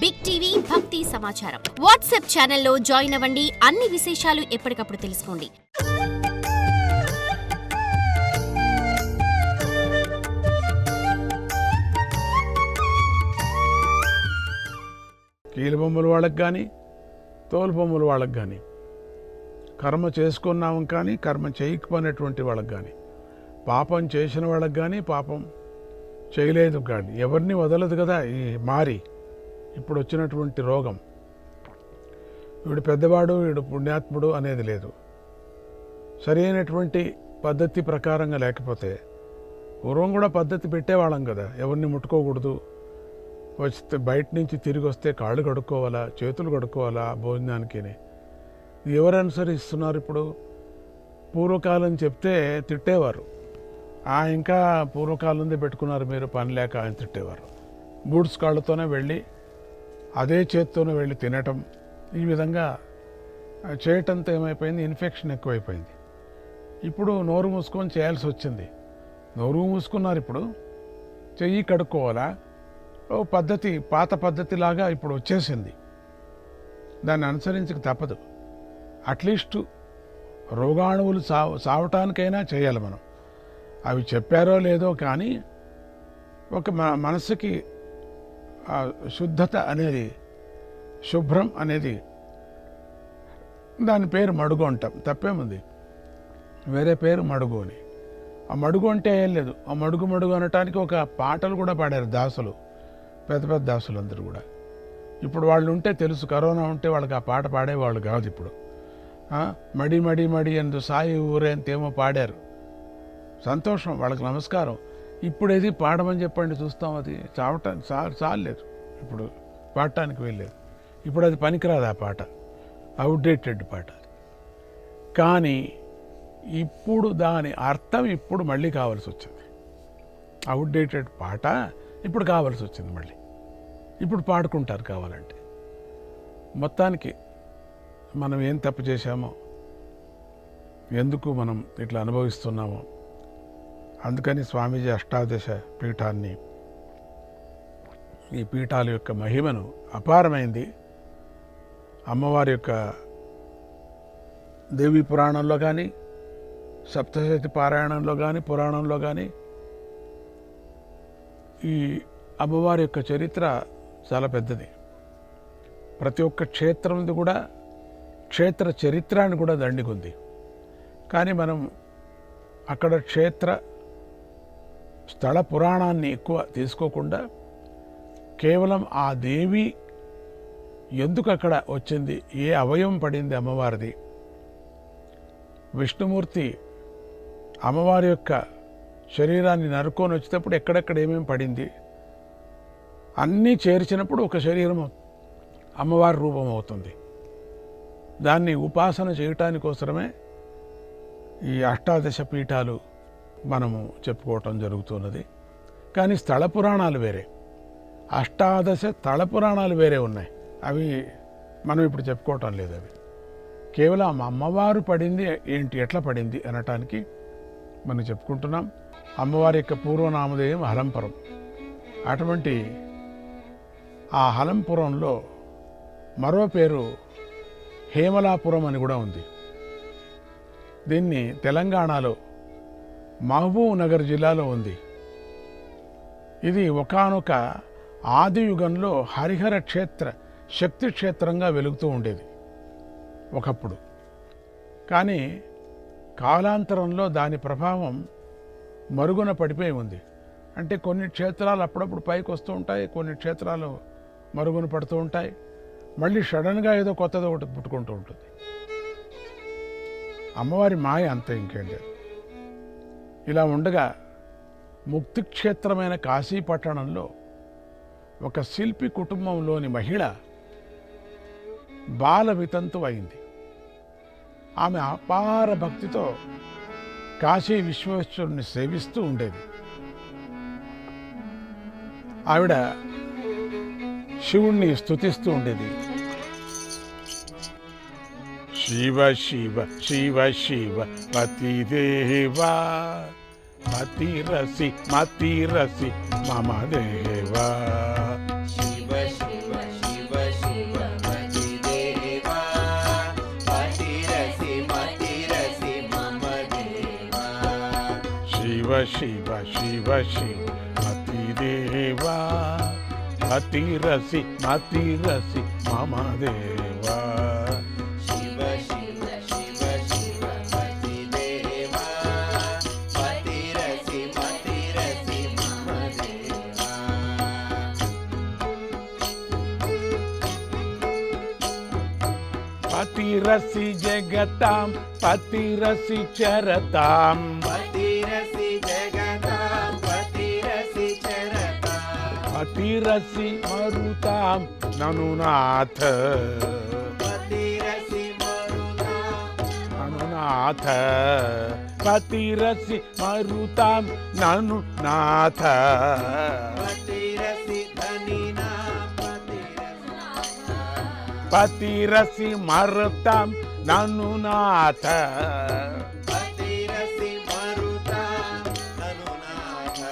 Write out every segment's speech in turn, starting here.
Big TV భక్తి సమాచారం WhatsApp ఛానల్లో జాయిన్ అవ్వండి. అన్ని విశేషాలు ఎప్పటికప్పుడు తెలుసుకోండి. కీలుబొమ్మల వాళ్ళకి కానీ తోలుబొమ్మల వాళ్ళకి కానీ కర్మ చేసుకున్నాం కానీ కర్మ చేయకపోయినటువంటి వాళ్ళకి కానీ పాపం చేసిన వాళ్ళకి కానీ పాపం చేయలేదు కానీ ఎవరిని వదలదు కదా ఈ మారి ఇప్పుడు వచ్చినటువంటి రోగం. వీడు పెద్దవాడు వీడు పుణ్యాత్ముడు అనేది లేదు. సరైనటువంటి పద్ధతి ప్రకారంగా లేకపోతే పూర్వం కూడా పద్ధతి పెట్టేవాళ్ళం కదా, ఎవరిని ముట్టుకోకూడదు, వస్తే బయట నుంచి తిరిగి వస్తే కాళ్ళు కడుక్కోవాలా, చేతులు కడుక్కోవాలా భోజనానికి. ఎవరు అనుసరిస్తున్నారు ఇప్పుడు? పూర్వకాలం చెప్తే తిట్టేవారు. ఇంకా పూర్వకాలందే పెట్టుకున్నారు మీరు పని లేక ఆయన తిట్టేవారు. బూట్స్ కాళ్ళతోనే వెళ్ళి అదే చేత్తోనే వెళ్ళి తినటం, ఈ విధంగా చేయటంతో ఏమైపోయింది, ఇన్ఫెక్షన్ ఎక్కువైపోయింది. ఇప్పుడు నోరు మూసుకొని చేయాల్సి వచ్చింది. నోరు మూసుకున్నారు, ఇప్పుడు చెయ్యి కడుక్కోవాలా, ఓ పద్ధతి పాత పద్ధతిలాగా ఇప్పుడు వచ్చేసింది. దాన్ని అనుసరించక తప్పదు. అట్లీస్ట్ రోగాణువులు సావటానికైనా చేయాలి మనం. అవి చెప్పారో లేదో కానీ ఒక మనసుకి శుద్ధత అనేది, శుభ్రం అనేది, దాని పేరు మడుగు అంటాం. తప్పేముంది, వేరే పేరు మడుగు అని. ఆ మడుగు అంటే ఏం లేదు. ఆ మడుగు మడుగు అనటానికి ఒక పాటలు కూడా పాడారు దాసులు, పెద్ద పెద్ద దాసులు అందరూ కూడా. ఇప్పుడు వాళ్ళు ఉంటే తెలుసు, కరోనా ఉంటే వాళ్ళకి ఆ పాట పాడేవాళ్ళు కాదు. ఇప్పుడు మడి మడి మడి అందు సాయి ఊరే అంతేమో పాడారు. సంతోషం, వాళ్ళకి నమస్కారం. ఇప్పుడు ఏది పాడమని చెప్పండి చూస్తాం. అది చావటానికి చాలేదు, ఇప్పుడు పాడటానికి వెళ్ళలేదు. ఇప్పుడు అది పనికిరాదు, ఆ పాట అవుట్డేటెడ్ పాట. కానీ ఇప్పుడు దాని అర్థం ఇప్పుడు మళ్ళీ కావాల్సి వచ్చింది. అవుట్డేటెడ్ పాట ఇప్పుడు కావాల్సి వచ్చింది మళ్ళీ. ఇప్పుడు పాడుకుంటారు కావాలంటే. మొత్తానికి మనం ఏం తప్పు చేశామో, ఎందుకు మనం ఇట్లా అనుభవిస్తున్నామో, అందుకని స్వామీజీ అష్టాదశ పీఠాన్ని, ఈ పీఠాల యొక్క మహిమను అపారమైంది. అమ్మవారి యొక్క దేవీ పురాణంలో కానీ, సప్తశతి పారాయణంలో కానీ, పురాణంలో కానీ ఈ అమ్మవారి యొక్క చరిత్ర చాలా పెద్దది. ప్రతి ఒక్క క్షేత్రంది కూడా క్షేత్ర చరిత్రాన్ని కూడా దండిగుంది. కానీ మనం అక్కడ క్షేత్ర స్థల పురాణాన్ని ఎక్కువ తీసుకోకుండా కేవలం ఆ దేవి ఎందుకు అక్కడ వచ్చింది, ఏ అవయవం పడింది అమ్మవారిది, విష్ణుమూర్తి అమ్మవారి యొక్క శరీరాన్ని నరుక్కొని వచ్చేటప్పుడు ఎక్కడెక్కడ ఏమేమి పడింది అన్నీ చేర్చినప్పుడు ఒక శరీరం అమ్మవారి రూపం అవుతుంది. దాన్ని ఉపాసన చేయటానికోసమే ఈ అష్టాదశ పీఠాలు మనము చెప్పుకోవటం జరుగుతున్నది. కానీ స్థల పురాణాలు వేరే, అష్టాదశ స్థల పురాణాలు వేరే ఉన్నాయి. అవి మనం ఇప్పుడు చెప్పుకోవటం లేదు. అవి కేవలం అమ్మవారు పడింది ఏంటి, ఎట్లా పడింది అనటానికి మనం చెప్పుకుంటున్నాం. అమ్మవారి యొక్క పూర్వనామధేయం హలంపురం. అటువంటి ఆ హలంపురంలో మరో పేరు హేమలాపురం అని కూడా ఉంది. దీన్ని తెలంగాణలో మహబూబ్ నగర్ జిల్లాలో ఉంది. ఇది ఒకానొక ఆది యుగంలో హరిహర క్షేత్ర శక్తి క్షేత్రంగా వెలుగుతూ ఉండేది ఒకప్పుడు. కానీ కాలాంతరంలో దాని ప్రభావం మరుగున పడిపోయి ఉంది. అంటే కొన్ని క్షేత్రాలు అప్పుడప్పుడు పైకి వస్తూ ఉంటాయి, కొన్ని క్షేత్రాలు మరుగున పడుతూ ఉంటాయి. మళ్ళీ సడన్గా ఏదో కొత్తది ఒకటి పుట్టుకుంటూ ఉంటుంది. అమ్మవారి మాయ అంతే, ఇంకేం లేదు. ఇలా ఉండగా ముక్తి క్షేత్రమైన కాశీ పట్టణంలో ఒక శిల్పి కుటుంబంలోని మహిళ బాల వితంతు అయింది. ఆమె అపార భక్తితో కాశీ విశ్వేశ్వరుని సేవిస్తూ ఉండేది. ఆవిడ శివుణ్ణి స్తుతిస్తూ ఉండేది. శివ శివ శివ శివ పతిదేవా మతిరసి మతిరసి మమ దేవా. శివ శివ శివ శివ శివ శివ శివ మతిదేవా మతిరసి మతిరసి మమ దేవా శివ శివ శివ శివ మతిదేవా మతిరసి మతిరసి మమ దేవా పతిరసి జగతాం పతిరసి చరతాం పతిరసి జగతాం పతిరసి చరతాం పతిరసి మరుతాం ననునాథ పతిరసి మరుతాం ననునాథ పతిరసి మరుతాం ననునాథ పతిరసి ధనినా పతిరసి మరుతాం ననునాథ పతిరసి మరుతాం ననునాథ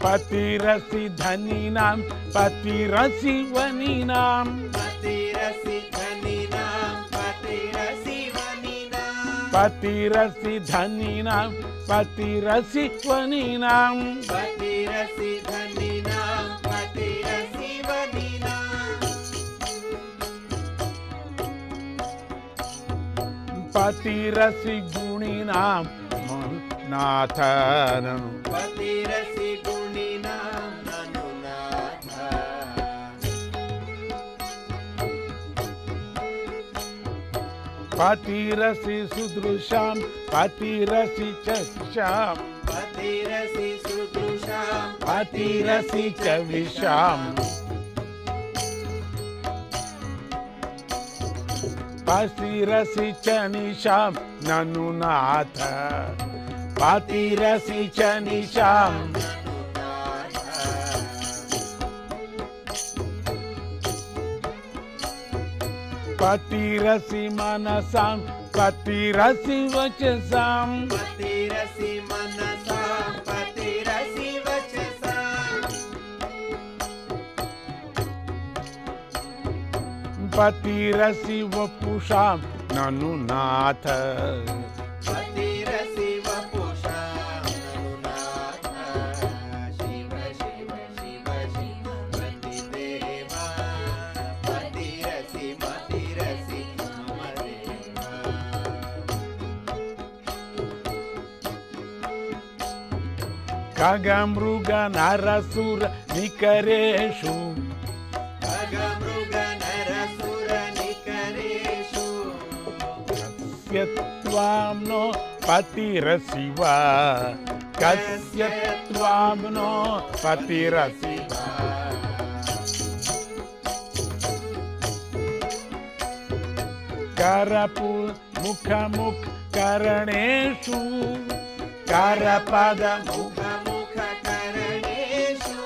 పతిరసి ధనినాం పతిరసి వనినాం పతిరసి ధనినాం పతిరసి వనినాం పతిరసి ధనినాం పతిరసి వనినాం పతిరసి ధనినాం పతిరసి వనినాం పతిరసి గుణినాం నాథనను పతిరసి గుణినాం ననునాథ పతిరసి సుదృశాం పతిరసి చశాం పతిరసి సుదృశాం పతిరసి చ విశాం పతిరసి చ నిశాం ననునాథ పతిరసి చ నిశాం పతిరసి మనసాం పతిరసి వచసాం పతిరసి మనసాం పతిరసి వచసాం పతిరసి వపుషాం ననునాథ పతిరసి వపుషాం ననునాథ శివ శివ శివ శివ మతిదేవా పతిరసి మతిరసి మమ దేవా ఖగమృగ నరసుర నికరేషు ఖగమృగ నరసుర నికరేషు కస్యత్వాం నో పతిరసి వా కస్యత్వాం నో పతిరసి వా కరపు ముఖముఖ కరణేషు కరపద ముఖ ముఖ కరణేషు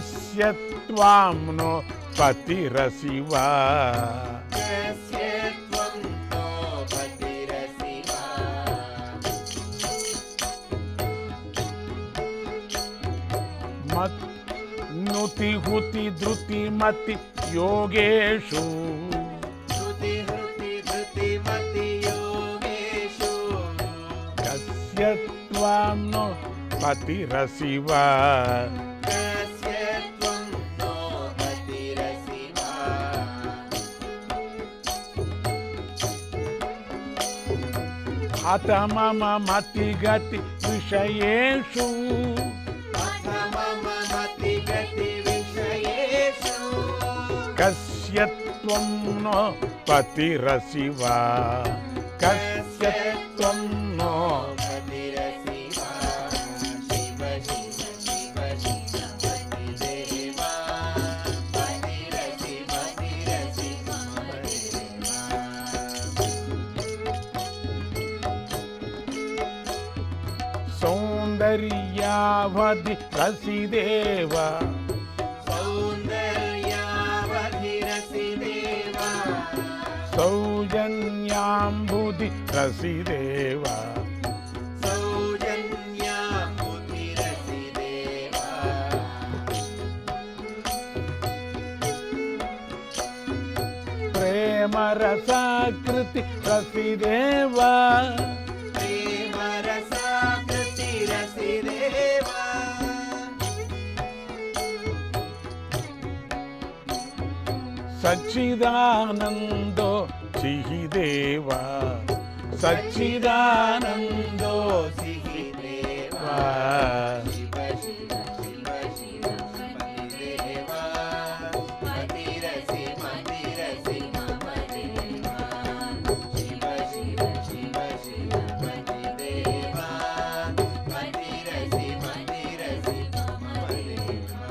కస్యత్వాం నో పతిరసి వా కస్య త్వం నో పతిరసి వా మత్ నుతి హుతి ధృతి మతి యోగేషు శృతి హృతి ధృతి మతి యోగేషు కస్యత్వాం నో పతిరసి వా కస్య త్వం నో పతిరసి వా అత మమ మతి గతి విషయేషు అథ మమ మతి గతి విషయేషు కస్యత్వం నో పతిరసి వా కస్యత్వం నో పతిరసి వా శివ శివ శివ శివ మతిదేవా పతిరసి మతిరసి మమ దేవా సౌందర్యావధి రసిదేవా సౌందర్యావధిరసి దేవా సౌజన్యాంబుధి రసిదేవా సౌజన్యాముధిరసి దేవా ప్రేమ రసాకృతి రసిదేవా ప్రేమ రసాకృతి రసిదేవా సచ్చిదానందో సిహిదేవా సచ్చిదానందో సిహిదేవా శివ శివ శివ శివ మతిదేవా మతిరసి మతిరసి మమ దేవా శివ శివ శివ శివ మతిదేవా మతిరసి మతిరసి మమ దేవా.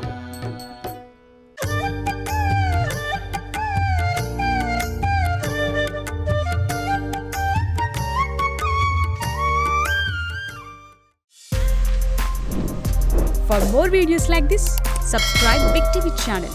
For more videos like this, subscribe Big TV channel.